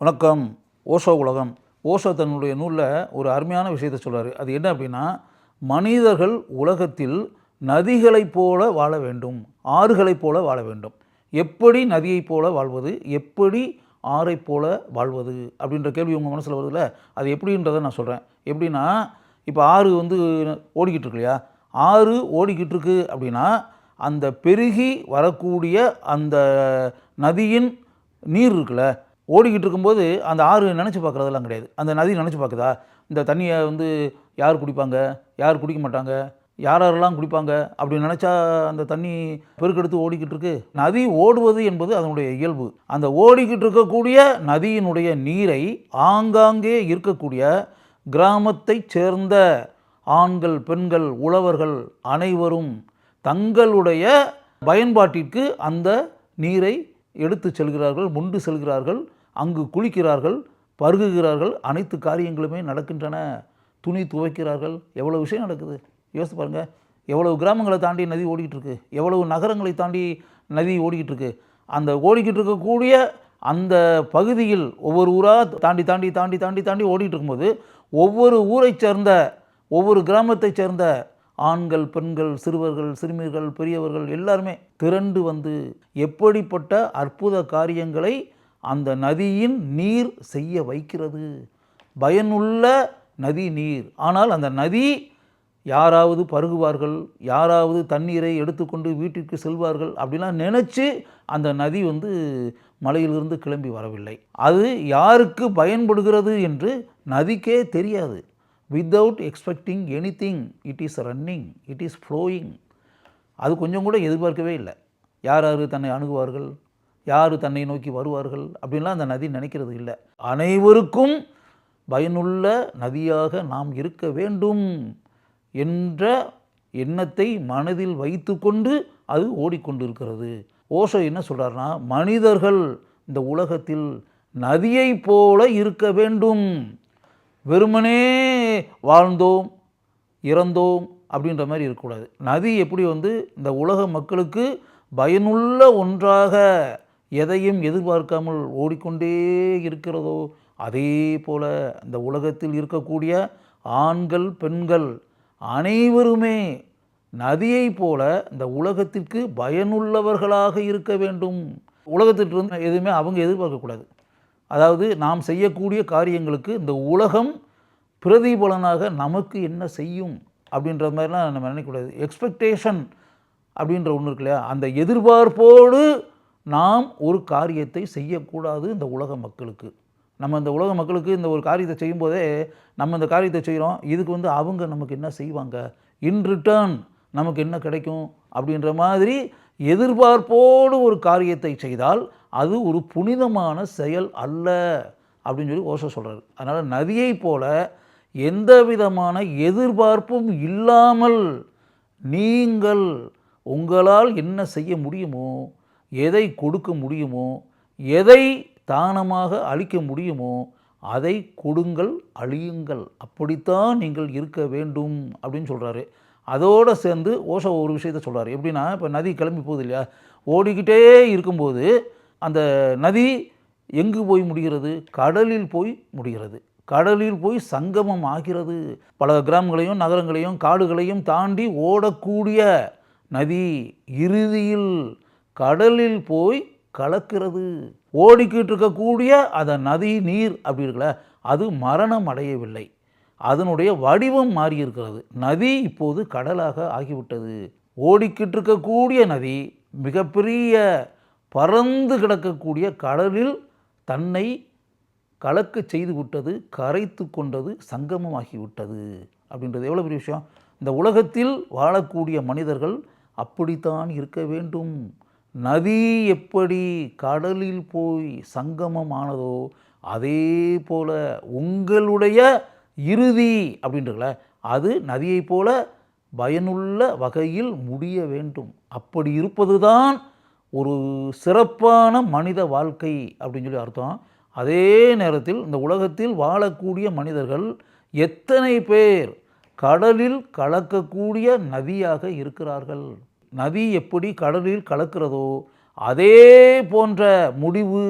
வணக்கம். ஓஷோ உலகம். ஓஷோ தன்னுடைய நூலில் ஒரு அருமையான விஷயத்தை சொல்கிறார். அது என்ன அப்படின்னா, மனிதர்கள் உலகத்தில் நதிகளைப் போல வாழ வேண்டும், ஆறுகளைப் போல வாழ வேண்டும். எப்படி நதியைப் போல வாழ்வது, எப்படி ஆறைப் போல வாழ்வது அப்படின்ற கேள்வி உங்கள் மனசில் வருதுல்ல, அது எப்படின்றத நான் சொல்கிறேன். எப்படின்னா, இப்போ ஆறு ஓடிக்கிட்டு இருக்கு இல்லையா, ஆறு ஓடிக்கிட்டு இருக்கு அப்படின்னா, அந்த பெருகி வரக்கூடிய அந்த நதியின் நீர் இருக்குல்ல, ஓடிக்கிட்டு இருக்கும்போது அந்த ஆறு நினச்சி பார்க்குறதெல்லாம் கிடையாது. அந்த நதி நினச்சி பார்க்குதா, இந்த தண்ணியை யார் குடிப்பாங்க, யார் குடிக்க மாட்டாங்க, யாரெல்லாம் குடிப்பாங்க அப்படின்னு நினச்சா அந்த தண்ணி பெருக்கெடுத்து ஓடிக்கிட்டு இருக்கு. நதி ஓடுவது என்பது அதனுடைய இயல்பு. அந்த ஓடிக்கிட்டு இருக்கக்கூடிய நதியினுடைய நீரை ஆங்காங்கே இருக்கக்கூடிய கிராமத்தைச் சேர்ந்த ஆண்கள், பெண்கள், உழவர்கள் அனைவரும் தங்களுடைய பயன்பாட்டிற்கு அந்த நீரை எடுத்து செல்கிறார்கள், மொண்டு செல்கிறார்கள், அங்கு குளிக்கிறார்கள், பருகுகிறார்கள், அனைத்து காரியங்களுமே நடக்கின்றன. துணி துவைக்கிறார்கள், எவ்வளோ விஷயம் நடக்குது யோசித்து பாருங்கள். எவ்வளவு கிராமங்களை தாண்டி நதி ஓடிக்கிட்டு இருக்கு, எவ்வளவு நகரங்களை தாண்டி நதி ஓடிக்கிட்டு இருக்கு. அந்த ஓடிக்கிட்டு இருக்கக்கூடிய அந்த பகுதியில் ஒவ்வொரு ஊராக தாண்டி தாண்டி தாண்டி தாண்டி தாண்டி ஓடிக்கிட்டு இருக்கும்போது ஒவ்வொரு ஊரைச் சேர்ந்த, ஒவ்வொரு கிராமத்தைச் சேர்ந்த ஆண்கள், பெண்கள், சிறுவர்கள், சிறுமியர்கள், பெரியவர்கள் எல்லாருமே திரண்டு வந்து எப்படிப்பட்ட அற்புத காரியங்களை அந்த நதியின் நீர் செய்ய வைக்கிறது. பயனுள்ள நதி நீர். ஆனால் அந்த நதி யாராவது பருகுவார்கள், யாராவது தண்ணீரை எடுத்துக்கொண்டு வீட்டிற்கு செல்வார்கள் அப்படிலாம் நினச்சி அந்த நதி மலையிலிருந்து கிளம்பி வரவில்லை. அது யாருக்கு பயன்படுகிறது என்று நதிக்கே தெரியாது. Without expecting anything it is running, it is flowing. அது கொஞ்சம் கூட எதிர்பார்க்கவே இல்லை. யார் யார் தன்னை அணுகுவார்கள், யார் தன்னை நோக்கி வருவார்கள் அப்படின்லாம் அந்த நதி நினைக்கிறது இல்லை. அனைவருக்கும் பயனுள்ள நதியாக நாம் இருக்க வேண்டும் என்ற எண்ணத்தை மனதில் வைத்து கொண்டு அது ஓடிக்கொண்டிருக்கிறது. ஓஷோ என்ன சொல்கிறார்னா, மனிதர்கள் இந்த உலகத்தில் நதியை போல இருக்க வேண்டும். வெறுமனே வாழ்ந்தோம் இறந்தோம் அப்படின்ற மாதிரி இருக்கக்கூடாது. நதி எப்படி இந்த உலக மக்களுக்கு பயனுள்ள ஒன்றாக எதையும் எதிர்பார்க்காமல் ஓடிக்கொண்டே இருக்கிறதோ, அதே போல் இந்த உலகத்தில் இருக்கக்கூடிய ஆண்கள், பெண்கள் அனைவருமே நதியை போல இந்த உலகத்திற்கு பயனுள்ளவர்களாக இருக்க வேண்டும். உலகத்திலிருந்து எதுவுமே அவங்க எதிர்பார்க்கக்கூடாது. அதாவது நாம் செய்யக்கூடிய காரியங்களுக்கு இந்த உலகம் பிரதிபலனாக நமக்கு என்ன செய்யும் அப்படின்ற மாதிரிலாம் நம்ம நினைக்கக்கூடாது. எக்ஸ்பெக்டேஷன் அப்படின்ற ஒன்று இருக்கு இல்லையா, அந்த எதிர்பார்ப்போடு நாம் ஒரு காரியத்தை செய்யக்கூடாது. இந்த உலக மக்களுக்கு, நம்ம இந்த உலக மக்களுக்கு இந்த ஒரு காரியத்தை செய்யும்போதே நம்ம இந்த காரியத்தை செய்கிறோம், இதுக்கு அவங்க நமக்கு என்ன செய்வாங்க, இன் ரிட்டர்ன் நமக்கு என்ன கிடைக்கும் அப்படின்ற மாதிரி எதிர்பார்ப்போடு ஒரு காரியத்தை செய்தால் அது ஒரு புனிதமான செயல் அல்ல அப்படின்னு சொல்லி ஓஷோ சொல்கிறார். அதனால் நதியை போல எந்த விதமான எதிர்பார்ப்பும் இல்லாமல் நீங்கள் உங்களால் என்ன செய்ய முடியுமோ, எதை கொடுக்க முடியுமோ, எதை தானமாக அளிக்க முடியுமோ அதை கொடுங்கள், அழியுங்கள். அப்படித்தான் நீங்கள் இருக்க வேண்டும் அப்படின்னு சொல்கிறாரு. அதோடு சேர்ந்து ஓஷோ ஒரு விஷயத்த சொல்கிறார். எப்படின்னா, இப்போ நதி கிளம்பி போகுது இல்லையா, ஓடிக்கிட்டே இருக்கும்போது அந்த நதி எங்கு போய் முடிகிறது, கடலில் போய் முடிகிறது. கடலில் போய் சங்கமம் ஆகிறது. பல கிராமங்களையும் நகரங்களையும் காடுகளையும் தாண்டி ஓடக்கூடிய நதி இறுதியில் கடலில் போய் கலக்கிறது. ஓடிக்கிட்டு இருக்கக்கூடிய அந்த நதி நீர் அப்படி இருக்குல்ல, அது மரணம் அடையவில்லை, அதனுடைய வடிவம் மாறி இருக்கிறது. நதி இப்போது கடலாக ஆகிவிட்டது. ஓடிக்கிட்டு இருக்கக்கூடிய நதி மிகப்பெரிய பறந்து கிடக்கக்கூடிய கடலில் தன்னை கலக்க செய்து விட்டது, கரைத்து கொண்டது, சங்கமமாகிவிட்டது அப்படின்றது எவ்வளோ பெரிய விஷயம். இந்த உலகத்தில் வாழக்கூடிய மனிதர்கள் அப்படித்தான் இருக்க வேண்டும். நதி எப்படி கடலில் போய் சங்கமமானதோ அதே போல உங்களுடைய இறுதி அப்படின்றல அது நதியை போல பயனுள்ள வகையில் முடிய வேண்டும். அப்படி இருப்பது தான் ஒரு சிறப்பான மனித வாழ்க்கை அப்படின்னு சொல்லி அர்த்தம். அதே நேரத்தில் இந்த உலகத்தில் வாழக்கூடிய மனிதர்கள் எத்தனை பேர் கடலில் கலக்கக்கூடிய நதியாக இருக்கிறார்கள். நதி எப்படி கடலில் கலக்கிறதோ அதே போன்ற முடிவு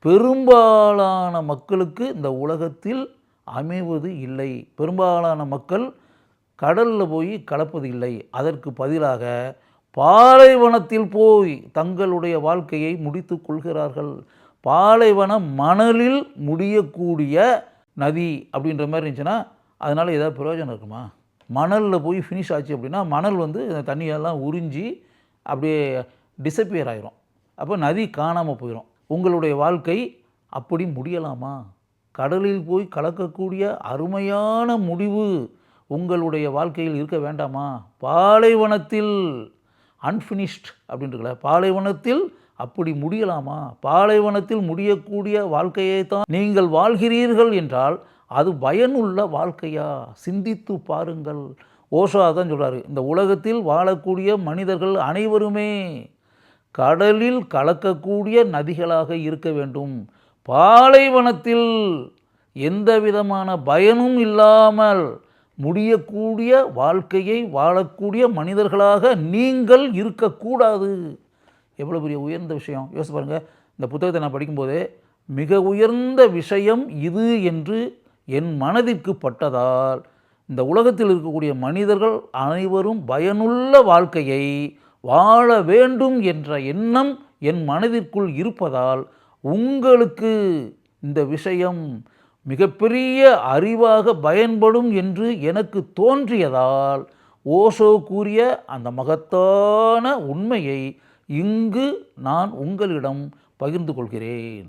பெரும்பாலான மக்களுக்கு இந்த உலகத்தில் அமைவது இல்லை. பெரும்பாலான மக்கள் கடலில் போய் கலப்பது இல்லை. அதற்கு பதிலாக பாலைவனத்தில் போய் தங்களுடைய வாழ்க்கையை முடித்து கொள்கிறார்கள். பாலைவன மணலில் முடியக்கூடிய நதி அப்படின்ற மாதிரி இருந்துச்சுன்னா அதனால் ஏதாவது பிரயோஜனம் இருக்குமா? மணலில் போய் ஃபினிஷ் ஆச்சு அப்படின்னா மணல் வந்து தண்ணியெல்லாம் உறிஞ்சி அப்படியே டிஸப்பியர் ஆயிரும். அப்போ நதி காணாமல் போயிடும். உங்களுடைய வாழ்க்கை அப்படி முடியலாமா? கடலில் போய் கலக்கக்கூடிய அருமையான முடிவு உங்களுடைய வாழ்க்கையில் இருக்க வேண்டாமா? பாலைவனத்தில் அன்ஃபினிஷ்ட் அப்படின்றல, பாலைவனத்தில் அப்படி முடியலாமா? பாலைவனத்தில் முடியக்கூடிய வாழ்க்கையை தான் நீங்கள் வாழ்கிறீர்கள் என்றால் அது பயனுள்ள வாழ்க்கையா? சிந்தித்து பாருங்கள். ஓஷோ தான் சொல்கிறாரு, இந்த உலகத்தில் வாழக்கூடிய மனிதர்கள் அனைவருமே கடலில் கலக்கக்கூடிய நதிகளாக இருக்க வேண்டும். பாலைவனத்தில் எந்த விதமான பயனும் இல்லாமல் முடியக்கூடிய வாழ்க்கையை வாழக்கூடிய மனிதர்களாக நீங்கள் இருக்கக்கூடாது. எவ்வளோ பெரிய உயர்ந்த விஷயம் யோசிச்சு பாருங்கள். இந்த புத்தகத்தை நான் படிக்கும்போதே மிக உயர்ந்த விஷயம் இது என்று என் மனதிற்கு பட்டதால் இந்த உலகத்தில் இருக்கக்கூடிய மனிதர்கள் அனைவரும் பயனுள்ள வாழ்க்கையை வாழ வேண்டும் என்ற எண்ணம் என் மனதிற்குள் இருப்பதால் உங்களுக்கு இந்த விஷயம் மிகப்பெரிய அறிவாக பயன்படும் என்று எனக்கு தோன்றியதால் ஓஷோ கூறிய அந்த மகத்தான உண்மையை இங்கு நான் உங்களிடம் பகிர்ந்து கொள்கிறேன்.